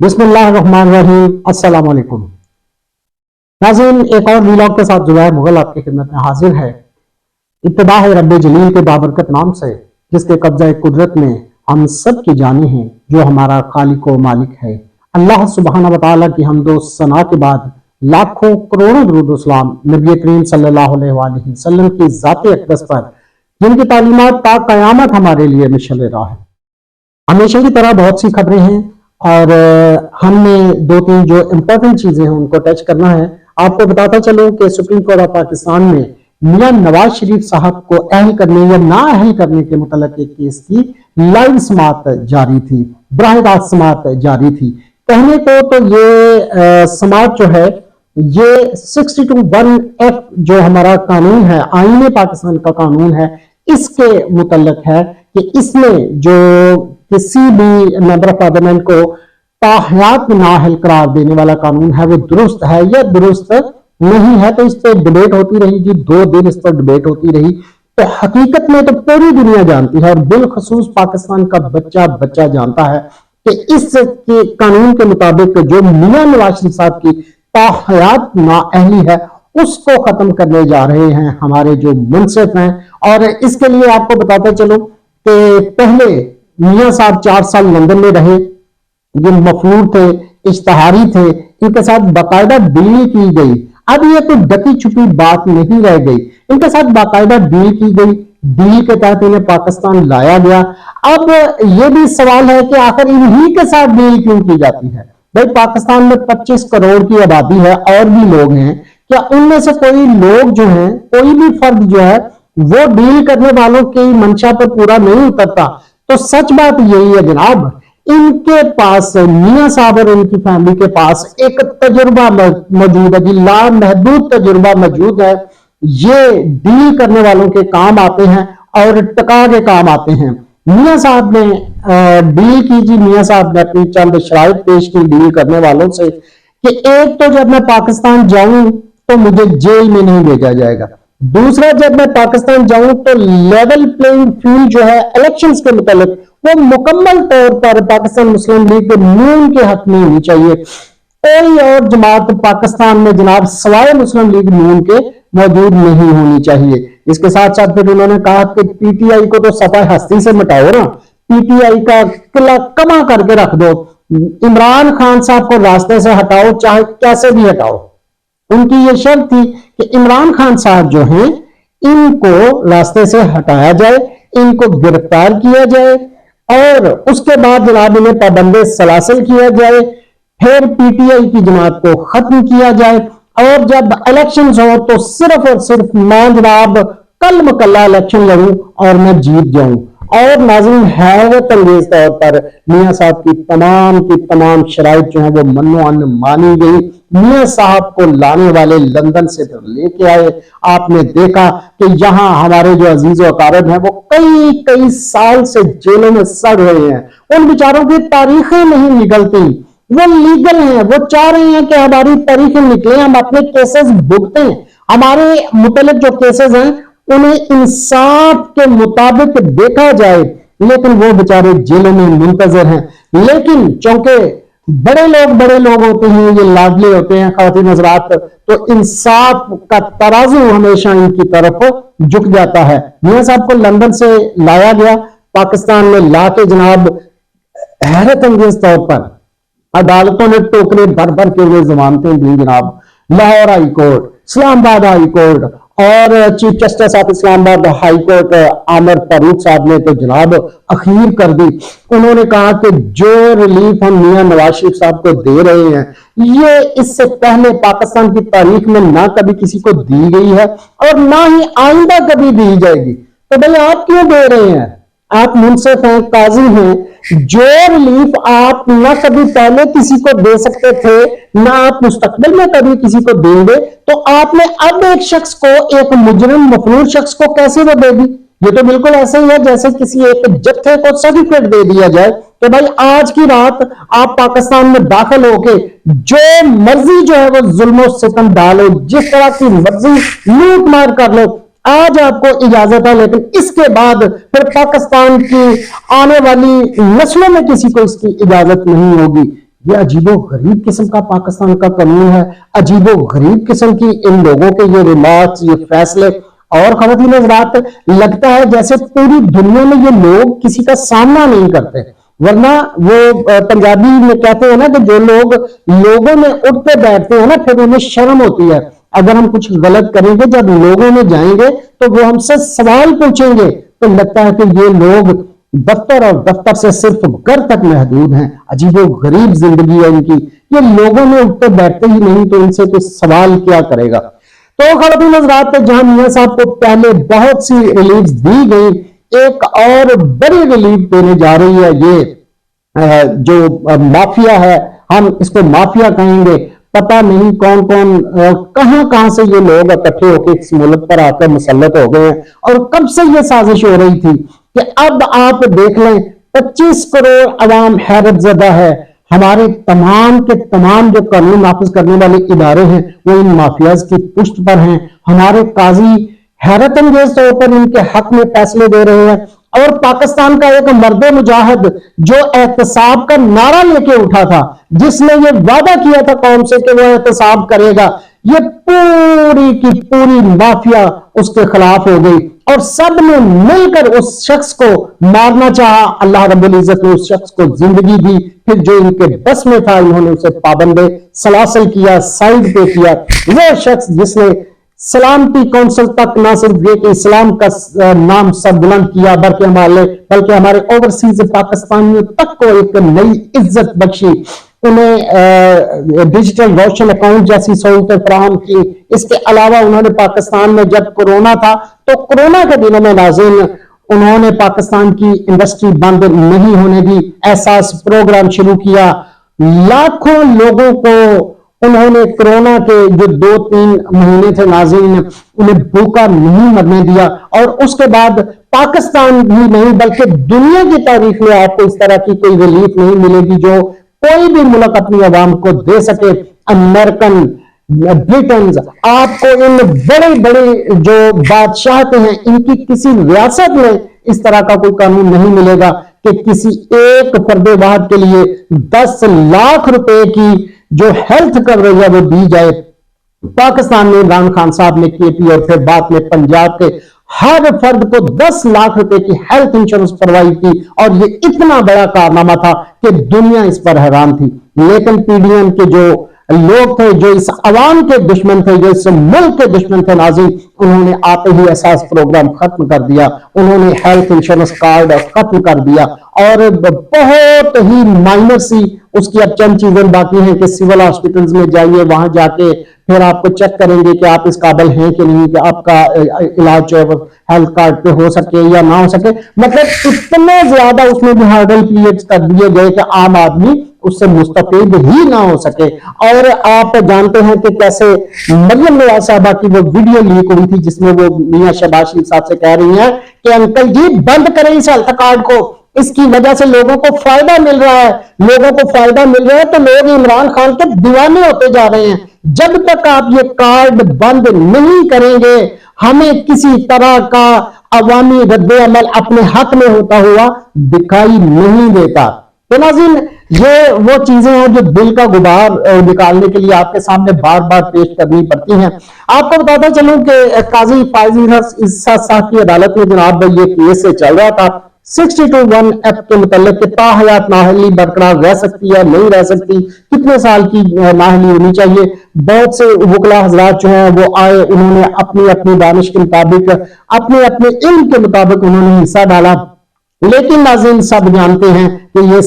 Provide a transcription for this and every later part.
बिस्मिल्लाहिर्रहमानिर्रहीम। अस्सलाम वालेकुम नाज़रीन, एक और व्लॉग के साथ जुबैर मुगल आपकी खिदमत में हाजिर है। इब्तिदा है रब्बे जलील के बाबरकत नाम से, जिसके कब्जा कुदरत में हम सब की जाने हैं, जो हमारा खालिक व मालिक है। अल्लाह सुब्हाना व तआला की हम्दो सना के बाद लाखों करोड़ों दुरूद व सलाम नबी करीम सल्लल्लाहु अलैहि वसल्लम की ज़ात अक़दस पर, जिनकी तालीमात ता क़यामत हमारे लिए मिशल राह है। हमेशा की तरह बहुत सी खबरें हैं और हमने दो तीन जो इम्पोर्टेंट चीजें हैं उनको टच करना है। आपको बताता चलूं कि सुप्रीम कोर्ट ऑफ पाकिस्तान में मियां नवाज शरीफ साहब को अहल करने या ना अहल करने के मुतल्लिक़ एक केस की लाइव समाअत जारी थी, बराह रास्त समाअत जारी थी। कहने को तो ये समाअत जो है ये 62(1)F जो हमारा कानून है, आईन पाकिस्तान का कानून है, इसके मुतल्लिक़ है कि इसमें जो किसी भी मेंबर ऑफ पार्लियामेंट को ताहयात नाअहल करार देने वाला कानून है वो दुरुस्त है या दुरुस्त नहीं है। तो इस पर डिबेट होती रही जी, 2 दिन इस पर डिबेट होती रही। तो हकीकत में तो पूरी दुनिया जानती है और बिलखसूस पाकिस्तान का बच्चा बच्चा जानता है कि इस कानून के मुताबिक जो मियां नवाज शरीफ साहब की ताहयात नाअहली है उसको खत्म करने जा रहे हैं हमारे जो मुंसिफ हैं। और इसके लिए आपको बताते चलो कि पहले मियां साहब 4 साल लंदन में रहे, ये मफरूर थे, इश्तहारी थे, इनके साथ बाकायदा डील की गई। अब ये कोई ढकी छुपी बात नहीं रह गई, इनके साथ बाकायदा डील की गई, डील के तहत इन्हें पाकिस्तान लाया गया। अब ये भी सवाल है कि आखिर इन्हीं के साथ डील क्यों की जाती है। भाई पाकिस्तान में 25 करोड़ की आबादी है और भी लोग हैं, क्या उनमें से कोई लोग जो हैं, कोई भी फर्द जो है वो डील करने वालों की मंशा पर पूरा नहीं उतरता? तो सच बात यही है जनाब, इनके पास मियां साहब और इनकी फैमिली के पास एक तजुर्बा मौजूद है जी, लामहदूद तजुर्बा मौजूद है। ये डील करने वालों के काम आते हैं और टका के काम आते हैं। मियां साहब ने डील की जी, मियां साहब ने अपनी चंद शराइत पेश की डील करने वालों से कि एक तो जब मैं पाकिस्तान जाऊं तो मुझे जेल में नहीं भेजा जाएगा, दूसरा जब मैं पाकिस्तान जाऊं तो लेवल प्लेइंग फील्ड जो है इलेक्शंस के मुताबिक वो मुकम्मल तौर पर पाकिस्तान मुस्लिम लीग के नून के हक में होनी चाहिए। कोई और जमात पाकिस्तान में जनाब सवाए मुस्लिम लीग नून के मौजूद नहीं होनी चाहिए। इसके साथ साथ फिर उन्होंने कहा कि पीटीआई को तो सफाई हस्ती से मिटाओ ना, पीटीआई का किला कमा करके रख दो, इमरान खान साहब को रास्ते से हटाओ, चाहे कैसे भी हटाओ। उनकी ये शर्त थी कि इमरान खान साहब जो हैं इनको रास्ते से हटाया जाए, इनको गिरफ्तार किया जाए और उसके बाद जनाब इन्हें पाबंदे सलासिल किया जाए, फिर पीटीआई की जमात को खत्म किया जाए और जब इलेक्शन हो तो सिर्फ और सिर्फ मैं जनाब कल मकल्ला इलेक्शन लड़ूं और मैं जीत जाऊं। और नाज़रीन हैरत अंगेज तौर पर मियां साहब की तमाम शराइत जो है वो मन्नोअन मानी गई। मियां साहब को लाने वाले लंदन से लेके आए, आपने देखा कि यहाँ हमारे जो अजीज व अकारिब हैं वो कई कई साल से जेलों में सड़ रहे हैं, उन बेचारों की तारीखें नहीं निकलती, वो लीगल हैं, वो चाह रहे हैं कि हमारी तारीखें निकले, हम अपने केसेस भुगतें, हमारे मुतल्लिक जो केसेस हैं उन्हें इंसाफ के मुताबिक देखा जाए, लेकिन वो बेचारे जेलों में मुंतजर हैं। लेकिन चूंकि बड़े लोग होते हैं, ये लाडले होते हैं ख़वातीन हज़रात, तो इंसाफ का तराजू हमेशा इनकी तरफ झुक जाता है। मियां साहब को लंदन से लाया गया, पाकिस्तान में लाके जनाब हैरत अंगेज तौर पर अदालतों ने टोकरे भर भर के हुए जमानतें दी जनाब। Lahore High Court, Islamabad High Court और chief justice of Islamabad High Court Amir Farooq sahab ने तो जनाब अखीर कर दी। उन्होंने कहा कि जो रिलीफ हम मियां नवाज शरीफ साहब को दे रहे हैं ये इससे पहले पाकिस्तान की तारीख में ना कभी किसी को दी गई है और ना ही आइंदा कभी दी जाएगी। तो भाई आप क्यों दे रहे हैं? आप मुंसिफ हैं, काजी हैं, जो रिलीफ आप ना कभी पहले किसी को दे सकते थे ना आप मुस्तकबिल में कभी किसी को देंगे, तो आपने अब एक शख्स को, एक मुजरिम मफरूर शख्स को कैसे वो दे दी? ये तो बिल्कुल ऐसे ही है जैसे किसी एक जत्थे को सर्टिफिकेट दे दिया जाए तो भाई आज की रात आप पाकिस्तान में दाखिल होके जो मर्जी जो है वो जुल्म सितम डालो, जिस तरह की मर्जी लूट मार कर लो, आज आपको इजाजत है, लेकिन इसके बाद फिर पाकिस्तान की आने वाली नस्लों में किसी को इसकी इजाजत नहीं होगी। یہ عجیب و غریب قسم کا پاکستان کا قانون ہے، عجیب و غریب قسم کی ان لوگوں کے یہ ریمارکس، یہ فیصلے، اور خواتین حضرات لگتا ہے جیسے پوری دنیا میں یہ لوگ کسی کا سامنا نہیں کرتے، ورنہ وہ پنجابی میں کہتے ہیں نا کہ جو لوگ لوگوں میں اٹھتے بیٹھتے ہیں نا پھر انہیں شرم ہوتی ہے، اگر ہم کچھ غلط کریں گے جب لوگوں میں جائیں گے تو وہ ہم سے سوال پوچھیں گے، تو لگتا ہے کہ یہ لوگ دفتر اور دفتر سے صرف گھر تک محدود ہیں، عجیب و غریب زندگی ہے ان کی، یہ لوگوں میں اٹھتے بیٹھتے ہی نہیں تو ان سے کوئی سوال کیا کرے گا۔ تو خواتین حضرات جہاں میاں صاحب کو پہلے بہت سی ریلیف دی گئی، ایک اور بڑی ریلیف دینے جا رہی ہے یہ جو مافیا ہے، ہم اس کو مافیا کہیں گے، پتہ نہیں کون کون کہاں سے یہ لوگ اکٹھے ہو کے اس ملک پر آ کر مسلط ہو گئے ہیں، اور کب سے یہ سازش ہو رہی تھی کہ اب آپ دیکھ لیں 25 کروڑ عوام حیرت زدہ ہے، ہمارے تمام کے تمام جو قانون نافذ کرنے والے ادارے ہیں وہ ان مافیاز کی پشت پر ہیں، ہمارے قاضی حیرت انگیز طور پر ان کے حق میں فیصلے دے رہے ہیں، اور پاکستان کا ایک مرد مجاہد جو احتساب کا نعرہ لے کے اٹھا تھا، جس نے یہ وعدہ کیا تھا قوم سے کہ وہ احتساب کرے گا، یہ پوری کی پوری مافیا اس کے خلاف ہو گئی، اور سب نے مل کر اس شخص کو مارنا چاہا، اللہ رب العزت نے اس شخص کو زندگی دی، پھر جو ان کے بس میں تھا انہوں نے اسے پابند سلاسل کیا، سائیڈ پہ کیا، وہ شخص جس نے سلامتی کونسل تک نہ صرف یہ کہ اسلام کا نام سر بلند کیا بلکہ ہمارے اوورسیز پاکستانیوں تک کو ایک نئی عزت بخشی، انہیں ڈیجیٹل روشن اکاؤنٹ جیسی سہولتیں فراہم کی، اس کے علاوہ انہوں نے پاکستان میں جب کورونا تھا تو کورونا کے دنوں میں ناظرین انہوں نے پاکستان کی انڈسٹری بند نہیں ہونے دی، احساس پروگرام شروع کیا، لاکھوں لوگوں کو انہوں نے کورونا کے جو 2-3 مہینے تھے ناظرین انہیں بھوکا نہیں مرنے دیا، اور اس کے بعد پاکستان بھی نہیں بلکہ دنیا کی تاریخ میں آپ کو اس طرح کی کوئی ریلیف نہیں ملے گی جو کوئی بھی ملک اپنی عوام کو دے سکے۔ امریکن، برٹنز، آپ کو ان بڑے بڑے جو بادشاہتے ہیں ان کی کسی ریاست میں اس طرح کا کوئی قانون نہیں ملے گا کہ کسی ایک فرد واحد کے لیے 10 لاکھ روپے کی جو ہیلتھ کوریج ہے وہ دی جائے۔ پاکستان میں عمران خان صاحب نے کے پی اور پھر بعد میں پنجاب کے ہر فرد کو 10 لاکھ روپے کی ہیلتھ انشورنس پرووائڈ کی، اور یہ اتنا بڑا کارنامہ تھا کہ دنیا اس پر حیران تھی، لیکن پی ڈی ایم کے جو لوگ تھے، جو اس عوام کے دشمن تھے، جو اس ملک کے دشمن تھے ناظرین، انہوں نے آتے ہی احساس پروگرام ختم کر دیا، انہوں نے ہیلتھ انشورنس کارڈ ختم کر دیا، اور بہت ہی مائنر سی اس کی اب چند چیزیں باقی ہیں کہ سول ہاسپٹلز میں جائیے، وہاں جا کے پھر آپ کو چیک کریں گے کہ آپ اس قابل ہیں کہ نہیں کہ آپ کا علاج جو ہے وہ ہیلتھ کارڈ پہ ہو سکے یا نہ ہو سکے، مطلب اتنے زیادہ اس میں بھی ہارڈل کریٹ کر دیے گئے کہ عام آدمی اس سے مستفید ہی نہ ہو سکے۔ اور آپ جانتے ہیں کہ کیسے مریم نواز صاحبہ کی وہ ویڈیو لیک ہوئی تھی جس میں وہ میاں شہباز شریف صاحب سے کہہ رہی ہیں کہ انکل جی بند کریں اس ہیلتھ کارڈ کو، اس کی وجہ سے لوگوں کو فائدہ مل رہا ہے، لوگوں کو فائدہ مل رہا ہے تو لوگ عمران خان کے دیوانے ہوتے جا رہے ہیں، جب تک آپ یہ کارڈ بند نہیں کریں گے ہمیں کسی طرح کا عوامی رد عمل اپنے حق میں ہوتا ہوا دکھائی نہیں دیتا۔ تو ناظرین یہ وہ چیزیں ہیں جو دل کا غبار نکالنے کے لیے آپ کے سامنے بار بار پیش کرنی پڑتی ہیں۔ آپ کو بتاتا چلوں کہ قاضی فائز عیسیٰ صاحب کی عدالت میں جناب یہ کیس سے چل رہا تھا 62(1) ایکٹ کے متعلق کہ تاحیات نااہلی برقرار رہ سکتی ہے نہیں رہ سکتی، کتنے سال کی نااہلی ہونی چاہیے۔ بہت سے وکلا حضرات جو ہیں وہ آئے، انہوں نے اپنی اپنی دانش کے مطابق اپنے اپنے علم کے مطابق انہوں نے حصہ ڈالا، لیکن ناظرین سب جانتے ہیں کہ یہ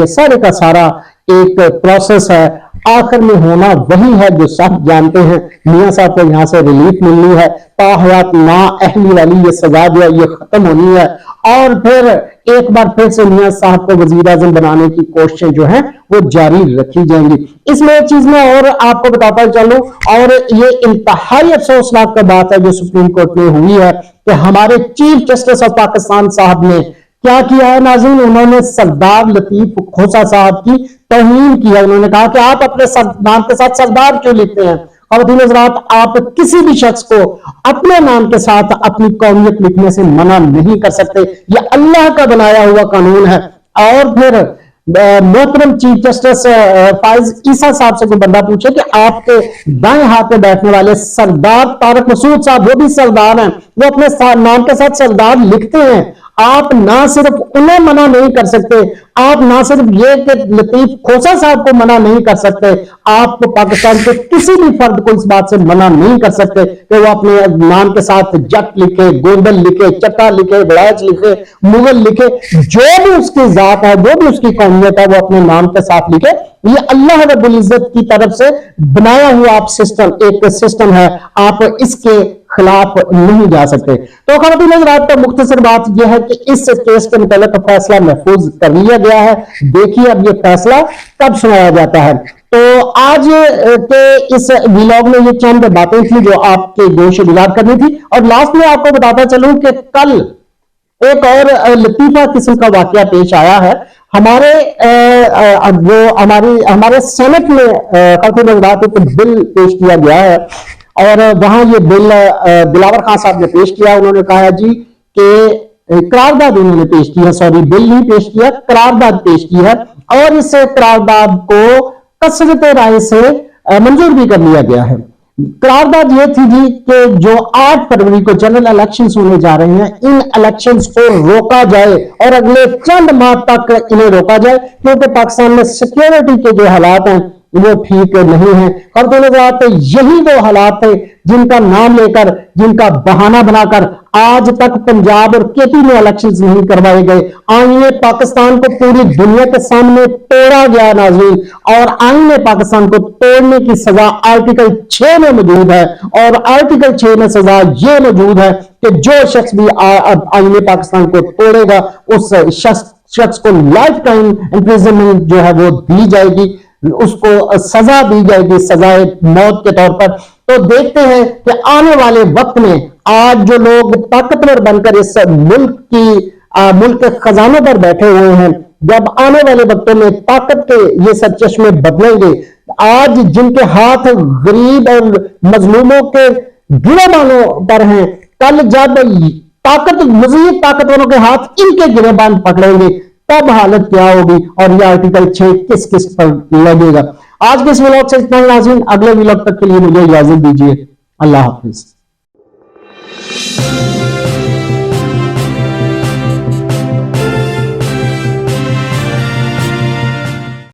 سارے کا سارا ایک پروسیس ہے، آخر میں ہونا وہی ہے جو سب جانتے ہیں۔ میاں صاحب کو یہاں سے ریلیف ملنی ہے، تاحیات نااہلی والی یہ سزا جو ہے یہ ختم ہونی ہے، اور پھر ایک بار پھر سے میاں صاحب کو وزیر اعظم بنانے کی کوششیں جو ہیں وہ جاری رکھی جائیں گی۔ اس میں ایک چیز میں اور آپ کو بتاتا چلوں، اور یہ انتہائی افسوسناک کا بات ہے جو سپریم کورٹ میں ہوئی ہے کہ ہمارے چیف جسٹس آف پاکستان صاحب نے کیا کیا ہے ناظرین، انہوں نے سردار لطیف کھوسہ صاحب کی توہین کی ہے۔ انہوں نے کہا کہ آپ اپنے نام کے ساتھ سردار کیوں لکھتے ہیں؟ خواتین حضرات آپ کسی بھی شخص کو اپنے نام کے ساتھ اپنی قومیت لکھنے سے منع نہیں کر سکتے، یہ اللہ کا بنایا ہوا قانون ہے۔ اور پھر मोहतरम चीफ जस्टिस फाइज ईसा साहब से कोई बंदा पूछे कि आपके दाएं हाथ में बैठने वाले सरदार तारक मसूद साहब, वो भी सरदार हैं, वो अपने नाम के साथ सरदार लिखते हैं, आप ना सिर्फ उन्हें मना नहीं कर सकते, आप ना सिर्फ ये कि लतीफ खोसा साहब को मना नहीं कर सकते, आप पाकिस्तान के किसी भी फर्द को इस बात से मना नहीं कर सकते कि वो अपने नाम के साथ जट लिखे, गोंदल लिखे, चट्टा लिखे, बड़ाच लिखे, मुगल लिखे, जो भी उसकी जात है, जो भी उसकी कौमियत है, वो अपने नाम के साथ लिखे। ये अल्लाह रब्बुल इज्जत की तरफ से बनाया हुआ आप सिस्टम, एक सिस्टम है, आप इसके खिलाफ नहीं जा सकते। तो ख़वातीन हज़रात, तो मुख्तसर बात यह है कि इस केस के मुताबिक फैसला महफूज कर लिया गया है। देखिए अब ये फैसला कब सुनाया जाता है। तो आज के इस व्लॉग में ये चंद बातें थी जो आपके गोश गुजार करनी थी। और लास्ट में आपको बताता चलूं कि कल एक और लतीफा किस्म का वाकया पेश आया है। हमारे सेनेट में एक बिल पेश किया गया है और वहां ये बिल दिलावर खान साहब ने पेश किया। उन्होंने कहा जी कि करारदाद उन्होंने पेश की है, सॉरी बिल नहीं पेश किया, करारदाद पेश की है और इस करारदाद को कसरत राय से मंजूर भी कर लिया गया है। करारदाद ये थी जी कि जो 8 फरवरी को जनरल इलेक्शंस होने जा रहे हैं, इन इलेक्शंस को रोका जाए और अगले चंद माह तक इन्हें रोका जाए, क्योंकि पाकिस्तान में सिक्योरिटी के जो हालात हैं वो ठीक नहीं है। और तो यही वो हालात थे जिनका नाम लेकर, जिनका बहाना बनाकर आज तक पंजाब और केपी में इलेक्शंस नहीं करवाए गए। आईने पाकिस्तान को पूरी दुनिया के सामने तोड़ा गया नाज़रीन, और आईने पाकिस्तान को तोड़ने की सजा आर्टिकल 6 में मौजूद है। और आर्टिकल 6 में सजा ये मौजूद है कि जो शख्स भी आईने पाकिस्तान को तोड़ेगा उस शख्स को लाइफ टाइम इंप्रिजनमेंट जो है वो दी जाएगी, उसको सजा दी जाएगी, सजाए मौत के तौर पर। तो देखते हैं कि आने वाले वक्त में आज जो लोग ताकतवर बनकर इस मुल्क के खजानों पर बैठे हुए हैं, जब आने वाले वक्तों में ताकत के ये सब चश्मे बदलेंगे, आज जिनके हाथ गरीब और मजलूमों के गिरेबानों पर हैं, कल जब मजीद ताकतवरों के हाथ इनके गिरेबान पकड़ेंगे, तब हालत क्या होगी और ये आर्टिकल 6 किस किस पर लगेगा। आज के इस व्लॉग से इतना ही नाज़रीन, अगले व्लॉग तक के लिए मुझे इजाजत दीजिए। अल्लाह हाफिज।